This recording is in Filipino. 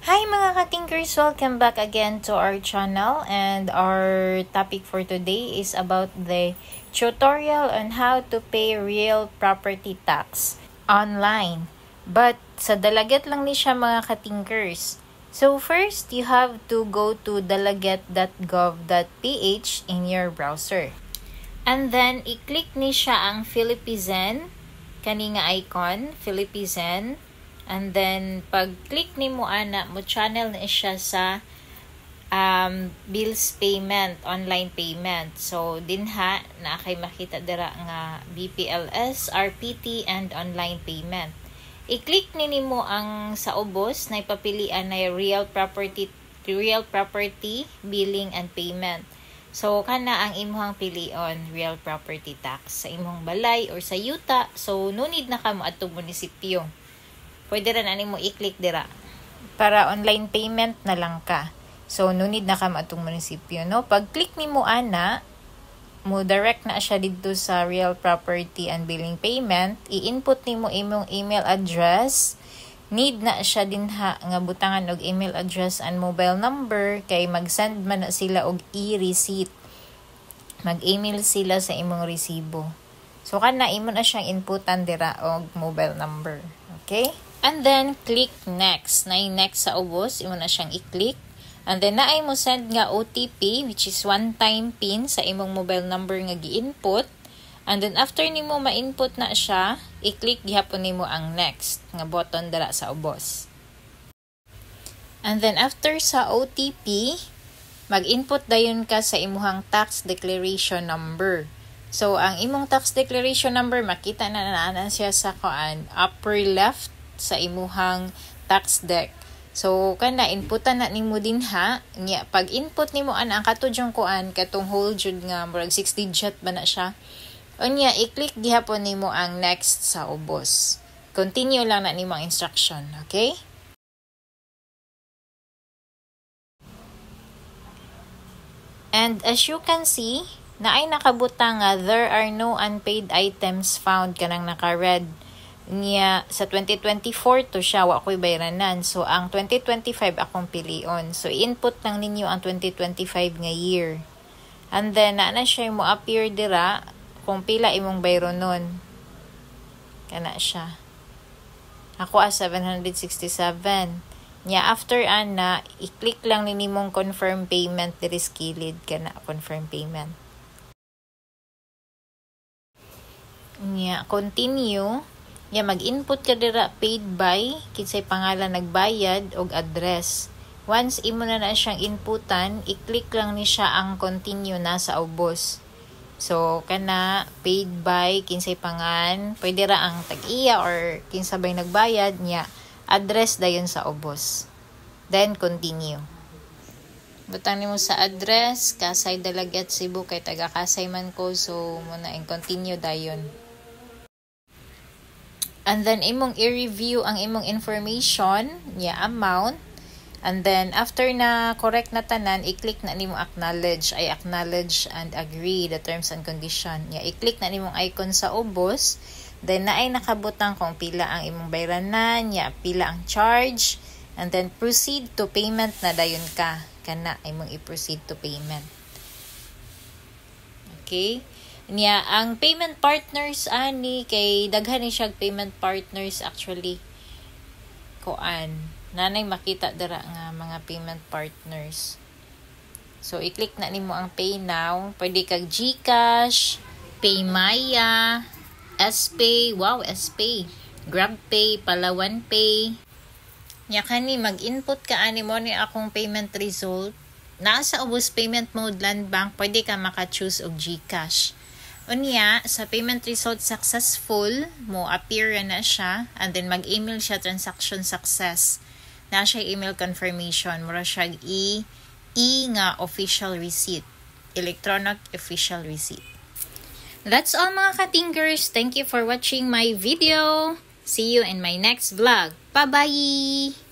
Hi mga ka-thinkers! Welcome back again to our channel, and our topic for today is about the tutorial on how to pay real property tax online. But sa dalaget lang ni siya mga ka-thinkers. So first, you have to go to dalaget.gov.ph in your browser. And then, i-click ni siya ang Philippizen, kani nga icon, Philippizen. And then, pag-click ni mo mo channel na siya sa bills payment, online payment. So, dinha, na kay makita dira nga BPLS, RPT, and online payment. I-click ni mo ang sa ubos na ipapilian na real property, billing, and payment. So, kana ang imuhang pilion, real property tax, sa imong balay or sa yuta. So, no need na ka mo atong munisipyo. Pwede rin mo i-click dira. Para online payment na lang ka. So, no need na ka atong munisipyo, no? Pag-click ni mo mo direct na siya dito sa real property and billing payment. I-input ni mo imong email address. Need na siya din nga butangan og email address and mobile number kay mag-send man na sila og e-receipt. Mag-email sila sa imong resibo. So, kana imo na siyang inputan dira og mobile number. Okay? And then, click next. Next sa ubos, imo na siyang i-click. And then, naay mo send nga OTP, which is one-time PIN sa imong mobile number nga gi-input. And then, after nimo ma-input na siya, i-click gihapon nimo ang next nga button dara sa ubos. And then, after sa OTP, mag-input dayon ka sa imuhang tax declaration number. So, ang imong tax declaration number, makita na naanan siya sa upper left sa imuhang tax deck. So, kana inputan na nimo din nya pag input nimo ang katudyong katong whole jud nga murag 6 digit ba na siya. Unya i-click gihapon nimo ang next sa ubos. Continue lang na nimo ang instruction, okay? And as you can see, naay nakabutang nga there are no unpaid items found kanang naka-red. Niya sa 2024 to siya wa ko'y bayranan. So ang 2025 akong pilion. So input lang ninyo ang 2025 nga year. And then na siya mo appear dira kung pila imong bayronon. Kana siya. Ako 767. Nya after i-click lang nimong confirm payment diri sa kilid kana confirm payment. Nya continue. Ya mag-input ka dira paid by kinsay pangalan nagbayad og address. Once imo na siyang inputan, i-click lang ni siya ang continue na sa ubos. So kana paid by kinsay pangan, pwede ra ang tag-iya or kinsabay nagbayad niya, address dayon sa ubos. Then continue. Butang nimo sa address, Kasay Dalaget Cebu kay taga Kasay man ko, so muna ang continue dayon. And then, imong i-review ang imong information, amount. And then, after na correct na tanan, i-click na nimo acknowledge. Acknowledge and agree the terms and condition. I-click na nimong icon sa ubos. Then, naay nakabutang kung pila ang imong bayranan, pila ang charge. And then, proceed to payment na dayon ka. Kana, imong i-proceed to payment. Okay? Ang payment partners kay daghan ni siya payment partners actually nanay makita dira nga mga payment partners. So i-click na nimo ang pay now. Pwede kag GCash, PayMaya, SPay, SPay, GrabPay, Palawan Pay. Nya kani mag-input ka mo ni akong payment result. Nasa ubos payment mode Land Bank, pwede ka maka-choose og GCash. Unya, sa payment result successful, mo appear na siya, and then mag-email siya transaction success. Na siya email confirmation, mura siya nga official receipt, electronic official receipt. That's all mga ka-thinkers. Thank you for watching my video. See you in my next vlog. Bye-bye!